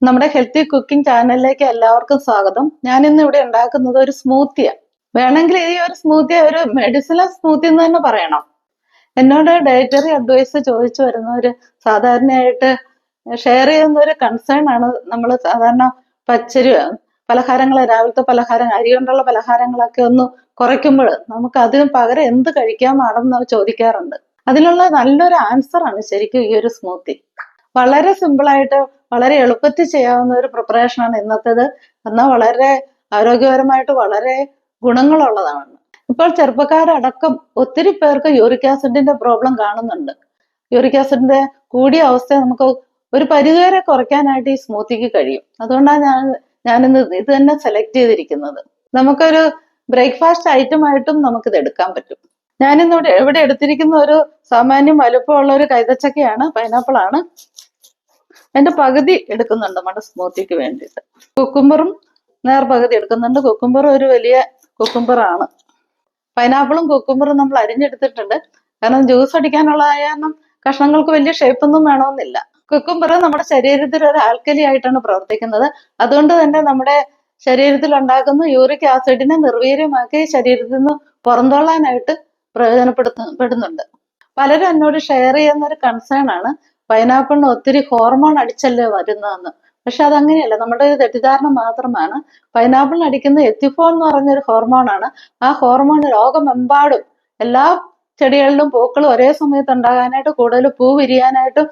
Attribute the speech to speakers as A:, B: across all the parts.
A: നമ്മുടെ healthy cooking ചാനലിലേക്ക് എല്ലാവർക്കും സ്വാഗതം. ഞാൻ ഇന്ന് ഇവിടെ ഉണ്ടാക്കുന്നത് ഒരു സ്മൂത്തിയാണ്. വേണമെങ്കിൽ ഈ ഒരു സ്മൂത്തി ഒരു മെഡിസിനൽ സ്മൂത്തി എന്ന് തന്നെ പറയണം. എന്നോട് ഡയറ്ററി അഡ്വൈസ് ചോദിച്ചു വരുന്നവര് സാധാരണയായിട്ട് ഷെയർ ചെയ്യുന്ന ഒരു കൺസേൺ ആണ്. നമ്മൾ സാധാരണ പച്ചരി പലഹാരങ്ങൾ, രാവിലത്തെ പലഹാരം, അരി കൊണ്ടുള്ള പലഹാരങ്ങളൊക്കെ ഒന്ന് കുറയ്ക്കുമ്പോൾ നമുക്ക് അതിന് പകരം എന്ത് കഴിക്കാമാണെന്ന് ചോദിക്കാറുണ്ട്. അതിനുള്ള നല്ലൊരു ആൻസർ ആണ് ശരിക്കും ഈ ഒരു സ്മൂത്തി. വളരെ സിമ്പിളായിട്ട് വളരെ എളുപ്പത്തിൽ ചെയ്യാവുന്ന ഒരു പ്രിപ്പറേഷനാണ് ഇന്നത്തേത്. എന്നാൽ വളരെ ആരോഗ്യപരമായിട്ട് വളരെ ഗുണങ്ങളുള്ളതാണ്. ഇപ്പോൾ ചെറുപ്പക്കാരടക്കം ഒത്തിരി പേർക്ക് യൂറിക് ആസിഡിന്റെ പ്രോബ്ലം കാണുന്നുണ്ട്. യൂറിക് ആസിഡിന്റെ കൂടിയ അവസ്ഥയെ നമുക്ക് ഒരു പരിധിവരെ കുറയ്ക്കാനായിട്ട് ഈ സ്മൂത്തിക്ക് കഴിയും. അതുകൊണ്ടാണ് ഞാനിന്ന് ഇത് തന്നെ സെലക്ട് ചെയ്തിരിക്കുന്നത്. നമുക്കൊരു ബ്രേക്ക്ഫാസ്റ്റ് ഐറ്റം ആയിട്ടും നമുക്കിത് എടുക്കാൻ പറ്റും. ഞാനിന്നിവിടെ ഇവിടെ എടുത്തിരിക്കുന്ന ഒരു സാമാന്യം വലുപ്പമുള്ള ഒരു കൈതച്ചക്കയാണ്, പൈനാപ്പിൾ ആണ്. അതിന്റെ പകുതി എടുക്കുന്നുണ്ട് നമ്മുടെ സ്മൂത്തിക്ക് വേണ്ടിയിട്ട്. കുക്കുംബറും നേർപകുതി എടുക്കുന്നുണ്ട്. കുക്കുംബറും ഒരു വലിയ കുക്കുംബറാണ്. പൈനാപ്പിളും കുക്കുംബറും നമ്മൾ അരിഞ്ഞെടുത്തിട്ടുണ്ട്. കാരണം ജ്യൂസ് അടിക്കാനുള്ള കാരണം കഷ്ണങ്ങൾക്ക് വലിയ ഷേപ്പൊന്നും വേണമെന്നില്ല. കുക്കുംബർ നമ്മുടെ ശരീരത്തിൽ ഒരു ആൽക്കലി ആയിട്ടാണ് പ്രവർത്തിക്കുന്നത്. അതുകൊണ്ട് തന്നെ നമ്മുടെ ശരീരത്തിൽ ഉണ്ടാക്കുന്ന യൂറിക് ആസിഡിനെ നിർവീര്യമാക്കി ശരീരത്തിൽ നിന്ന് പുറന്തള്ളാനായിട്ട് പ്രയോജനപ്പെടുന്നുണ്ട്. പലരും എന്നോട് ഷെയർ ചെയ്യുന്ന ഒരു കൺസേൺ ആണ് പൈനാപ്പിളിന് ഒത്തിരി ഹോർമോൺ അടിച്ചല്ലേ വരുന്നതെന്ന്. പക്ഷെ അതങ്ങനെയല്ല, നമ്മുടെ ഒരു തെറ്റിദ്ധാരണ മാത്രമാണ്. പൈനാപ്പിളിന് അടിക്കുന്ന എത്തിഫോൺ എന്ന് പറഞ്ഞൊരു ഹോർമോണാണ്. ആ ഹോർമോൺ ലോകമെമ്പാടും എല്ലാ ചെടികളിലും പൂക്കളും ഒരേ സമയത്ത് ഉണ്ടാകാനായിട്ട്, കൂടുതൽ പൂ വിരിയാനായിട്ടും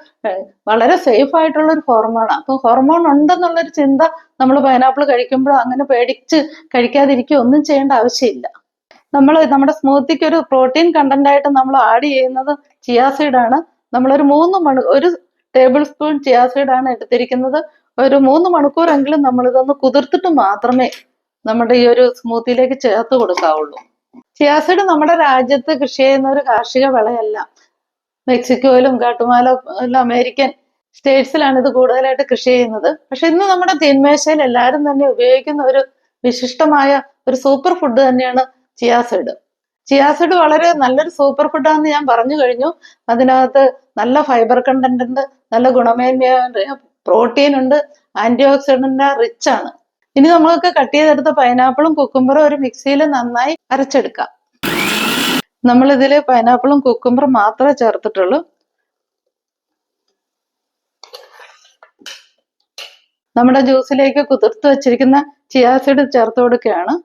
A: വളരെ സേഫ് ആയിട്ടുള്ള ഒരു ഹോർമോണാണ്. അപ്പൊ ഹോർമോൺ ഉണ്ടെന്നുള്ളൊരു ചിന്ത നമ്മൾ പൈനാപ്പിൾ കഴിക്കുമ്പോൾ അങ്ങനെ പേടിച്ച് കഴിക്കാതിരിക്കുക ഒന്നും ചെയ്യേണ്ട ആവശ്യമില്ല. നമ്മുടെ സ്മൂത്തിക്ക് ഒരു പ്രോട്ടീൻ കണ്ടന്റ് ആയിട്ട് നമ്മൾ ആഡ് ചെയ്യുന്നത് ചിയാ സീഡാണ്. നമ്മളൊരു 1 ടേബിൾ സ്പൂൺ ചിയാ സീഡാണ് എടുത്തിരിക്കുന്നത്. ഒരു 3 മണിക്കൂറെങ്കിലും നമ്മളിതൊന്ന് കുതിർത്തിട്ട് മാത്രമേ നമ്മുടെ ഈ ഒരു സ്മൂത്തിയിലേക്ക് ചേർത്ത് കൊടുക്കാവുള്ളൂ. ചിയാ സീഡ് നമ്മുടെ രാജ്യത്ത് കൃഷി ചെയ്യുന്ന ഒരു കാർഷിക വിളയല്ല. മെക്സിക്കോയിലും ഗാട്ടുമാല അമേരിക്കൻ സ്റ്റേറ്റ്സിലാണ് ഇത് കൂടുതലായിട്ട് കൃഷി ചെയ്യുന്നത്. പക്ഷെ ഇന്ന് നമ്മുടെ തീന്മേശയിൽ എല്ലാവരും തന്നെ ഉപയോഗിക്കുന്ന ഒരു വിശിഷ്ടമായ ഒരു സൂപ്പർ ഫുഡ് തന്നെയാണ് ചിയാ സീഡ്. ചിയാ സീഡ് വളരെ നല്ലൊരു സൂപ്പർ ഫുഡാണെന്ന് ഞാൻ പറഞ്ഞു കഴിഞ്ഞു. അതിനകത്ത് നല്ല ഫൈബർ കണ്ടന്റ് ഉണ്ട്, നല്ല ഗുണമേന്മയുണ്ട്, പ്രോട്ടീൻ ഉണ്ട്, ആന്റി ഓക്സിഡന്റ് റിച്ച് ആണ്. ഇനി നമ്മൾക്ക് കട്ട് ചെയ്തെടുത്ത പൈനാപ്പിളും കുക്കുംബറും ഒരു മിക്സിയിൽ നന്നായി അരച്ചെടുക്കാം. നമ്മൾ ഇതില് പൈനാപ്പിളും കുക്കുംബറും മാത്രമേ ചേർത്തിട്ടുള്ളൂ. നമ്മുടെ ജ്യൂസിലേക്ക് കുതിർത്ത് വെച്ചിരിക്കുന്ന ചിയാ സീഡ് ചേർത്ത് കൊടുക്കുകയാണ്.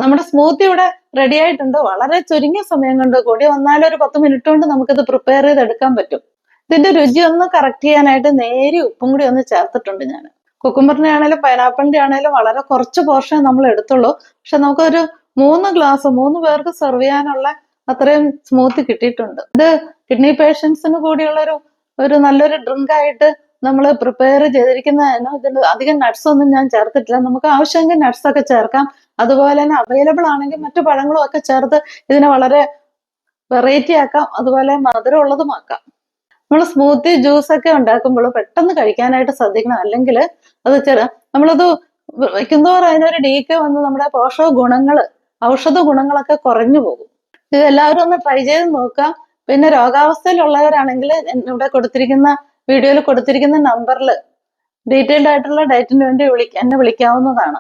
A: നമ്മുടെ സ്മൂത്തി ഇവിടെ റെഡി ആയിട്ടുണ്ട്. വളരെ ചുരുങ്ങിയ സമയം കൊണ്ട്, കൂടി വന്നാലും ഒരു 10 മിനിറ്റ് കൊണ്ട് നമുക്കിത് പ്രിപ്പയർ ചെയ്തെടുക്കാൻ പറ്റും. ഇതിന്റെ രുചി ഒന്ന് കറക്റ്റ് ചെയ്യാനായിട്ട് നേരി ഉപ്പും കൂടി ഒന്ന് ചേർത്തിട്ടുണ്ട് ഞാൻ. കുക്കുംബറിന്റെ ആണെങ്കിലും പൈനാപ്പിളിന്റെ ആണെങ്കിലും വളരെ കുറച്ച് പോർഷൻ നമ്മൾ എടുത്തുള്ളൂ. പക്ഷെ നമുക്കൊരു 3 പേർക്ക് സെർവ് ചെയ്യാനുള്ള അത്രയും സ്മൂത്തി കിട്ടിയിട്ടുണ്ട്. ഇത് കിഡ്നി പേഷ്യൻസിന് കൂടിയുള്ള ഒരു നല്ലൊരു ഡ്രിങ്ക് ആയിട്ട് നമ്മൾ പ്രിപ്പയർ ചെയ്തിരിക്കുന്നതിന് ഇതിൽ അധികം നട്ട്സ് ഒന്നും ഞാൻ ചേർത്തിട്ടില്ല. നമുക്ക് ആവശ്യമെങ്കിൽ നട്ട്സ് ഒക്കെ ചേർക്കാം. അതുപോലെ തന്നെ അവൈലബിൾ ആണെങ്കിൽ മറ്റു പഴങ്ങളും ഒക്കെ ചേർത്ത് ഇതിനെ വളരെ വെറൈറ്റി ആക്കാം. അതുപോലെ മധുരം ഉള്ളതുമാക്കാം. നമ്മൾ സ്മൂത്തി ജ്യൂസ് ഒക്കെ ഉണ്ടാക്കുമ്പോൾ പെട്ടെന്ന് കഴിക്കാനായിട്ട് ശ്രദ്ധിക്കണം. അല്ലെങ്കിൽ നമ്മളത് വയ്ക്കുന്നതോറും അതിനൊരു ഡീക്കെ വന്ന് നമ്മുടെ ഔഷധ ഗുണങ്ങളൊക്കെ കുറഞ്ഞു പോകും. ഇത് എല്ലാവരും ഒന്ന് ട്രൈ ചെയ്ത് നോക്കാം. പിന്നെ രോഗാവസ്ഥയിലുള്ളവരാണെങ്കിൽ ഇവിടെ വീഡിയോയിൽ കൊടുത്തിരിക്കുന്ന നമ്പറിൽ ഡീറ്റെയിൽഡ് ആയിട്ടുള്ള ഡയറ്റിന് വേണ്ടി എന്നെ വിളിക്കാവുന്നതാണ്.